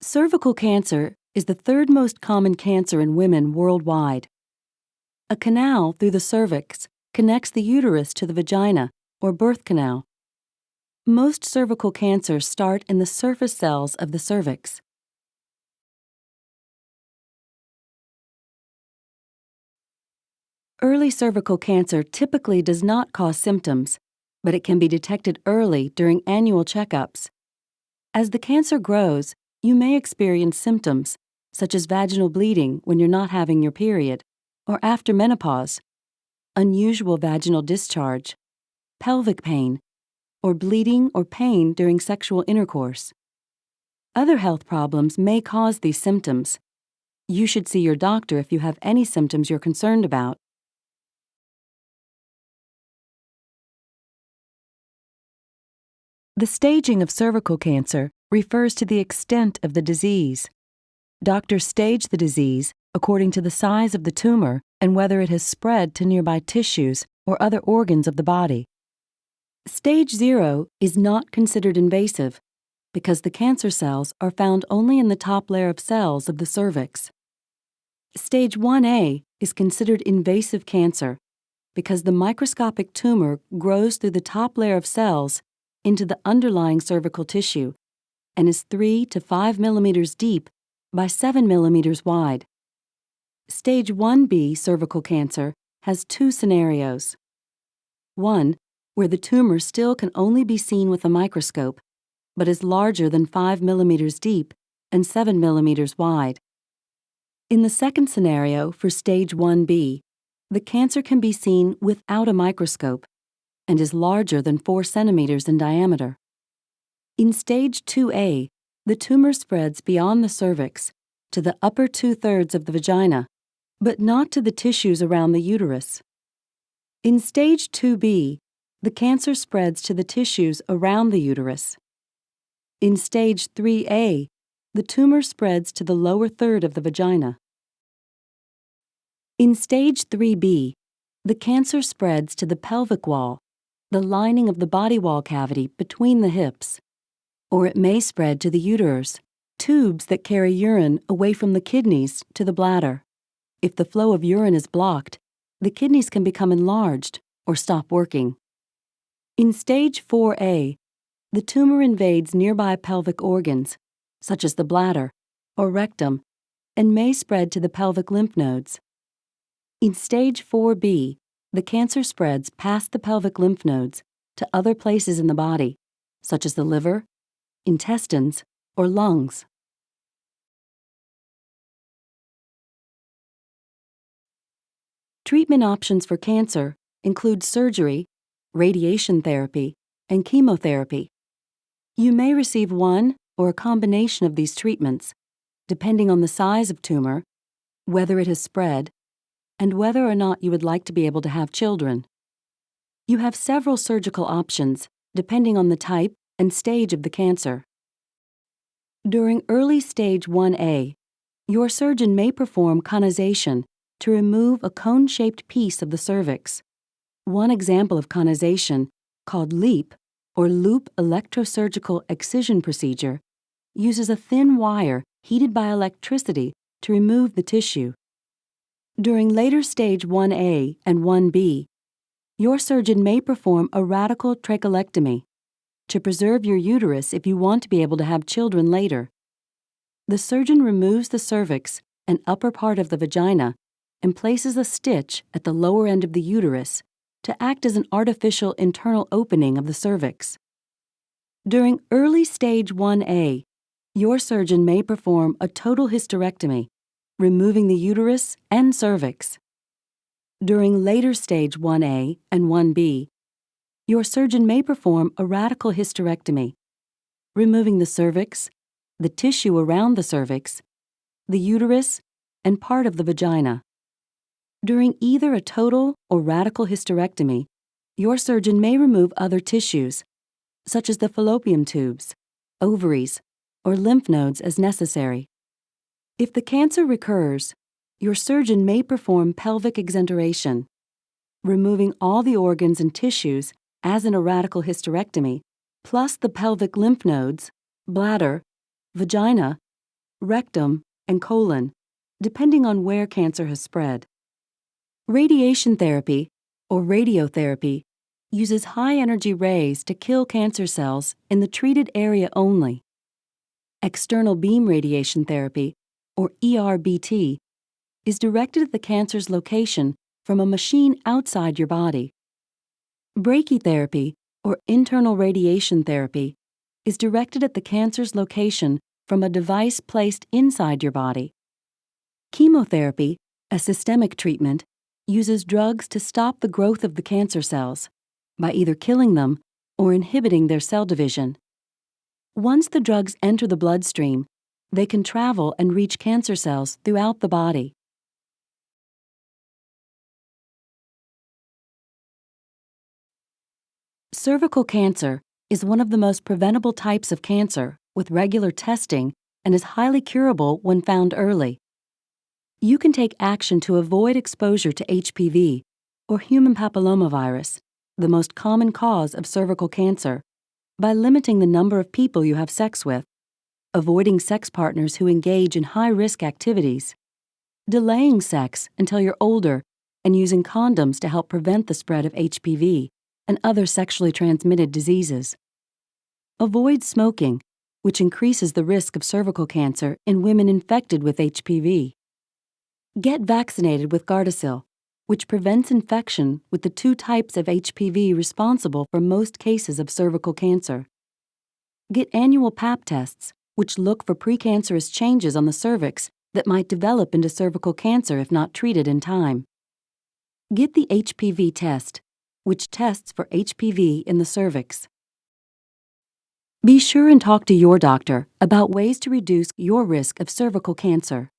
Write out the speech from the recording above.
Cervical cancer is the third most common cancer in women worldwide. A canal through the cervix connects the uterus to the vagina or birth canal. Most cervical cancers start in the surface cells of the cervix. Early cervical cancer typically does not cause symptoms, but it can be detected early during annual checkups. As the cancer grows, you may experience symptoms, such as vaginal bleeding when you're not having your period, or after menopause, unusual vaginal discharge, pelvic pain, or bleeding or pain during sexual intercourse. Other health problems may cause these symptoms. You should see your doctor if you have any symptoms you're concerned about. The staging of cervical cancer refers to the extent of the disease. Doctors stage the disease according to the size of the tumor and whether it has spread to nearby tissues or other organs of the body. Stage 0 is not considered invasive because the cancer cells are found only in the top layer of cells of the cervix. Stage 1A is considered invasive cancer because the microscopic tumor grows through the top layer of cells into the underlying cervical tissue and is 3 to 5 millimeters deep by 7 millimeters wide. Stage 1B cervical cancer has two scenarios. One, where the tumor still can only be seen with a microscope, but is larger than 5 millimeters deep and 7 millimeters wide. In the second scenario for stage 1B, the cancer can be seen without a microscope and is larger than 4 centimeters in diameter. In stage 2A, the tumor spreads beyond the cervix to the upper 2/3 of the vagina, but not to the tissues around the uterus. In stage 2B, the cancer spreads to the tissues around the uterus. In stage 3A, the tumor spreads to the lower third of the vagina. In stage 3B, the cancer spreads to the pelvic wall, the lining of the body wall cavity between the hips, or it may spread to the uterus, tubes that carry urine away from the kidneys to the bladder. If the flow of urine is blocked, the kidneys can become enlarged or stop working. In stage 4A, the tumor invades nearby pelvic organs, such as the bladder or rectum, and may spread to the pelvic lymph nodes. In stage 4B, the cancer spreads past the pelvic lymph nodes to other places in the body, such as the liver, intestines, or lungs. Treatment options for cancer include surgery, radiation therapy, and chemotherapy. You may receive one or a combination of these treatments, depending on the size of tumor, whether it has spread, and whether or not you would like to be able to have children. You have several surgical options, depending on the type and stage of the cancer. During early stage 1A, your surgeon may perform conization to remove a cone-shaped piece of the cervix. One example of conization, called LEEP, or loop electrosurgical excision procedure, uses a thin wire heated by electricity to remove the tissue. During later stage 1A and 1B, your surgeon may perform a radical trachelectomy to preserve your uterus if you want to be able to have children later. The surgeon removes the cervix and upper part of the vagina and places a stitch at the lower end of the uterus to act as an artificial internal opening of the cervix. During early stage 1A, your surgeon may perform a total hysterectomy, removing the uterus and cervix. During later stage 1A and 1B, your surgeon may perform a radical hysterectomy, removing the cervix, the tissue around the cervix, the uterus, and part of the vagina. During either a total or radical hysterectomy, your surgeon may remove other tissues, such as the fallopian tubes, ovaries, or lymph nodes as necessary. If the cancer recurs, your surgeon may perform pelvic exenteration, removing all the organs and tissues as in a radical hysterectomy, plus the pelvic lymph nodes, bladder, vagina, rectum, and colon, depending on where cancer has spread. Radiation therapy, or radiotherapy, uses high-energy rays to kill cancer cells in the treated area only. External beam radiation therapy, or ERBT, is directed at the cancer's location from a machine outside your body. Brachytherapy, or internal radiation therapy, is directed at the cancer's location from a device placed inside your body. Chemotherapy, a systemic treatment, uses drugs to stop the growth of the cancer cells by either killing them or inhibiting their cell division. Once the drugs enter the bloodstream, they can travel and reach cancer cells throughout the body. Cervical cancer is one of the most preventable types of cancer with regular testing and is highly curable when found early. You can take action to avoid exposure to HPV, or human papillomavirus, the most common cause of cervical cancer, by limiting the number of people you have sex with, avoiding sex partners who engage in high-risk activities, delaying sex until you're older, and using condoms to help prevent the spread of HPV and other sexually transmitted diseases. Avoid smoking, which increases the risk of cervical cancer in women infected with HPV. Get vaccinated with Gardasil, which prevents infection with the 2 types of HPV responsible for most cases of cervical cancer. Get annual Pap tests, which look for precancerous changes on the cervix that might develop into cervical cancer if not treated in time. Get the HPV test, which tests for HPV in the cervix. Be sure and talk to your doctor about ways to reduce your risk of cervical cancer.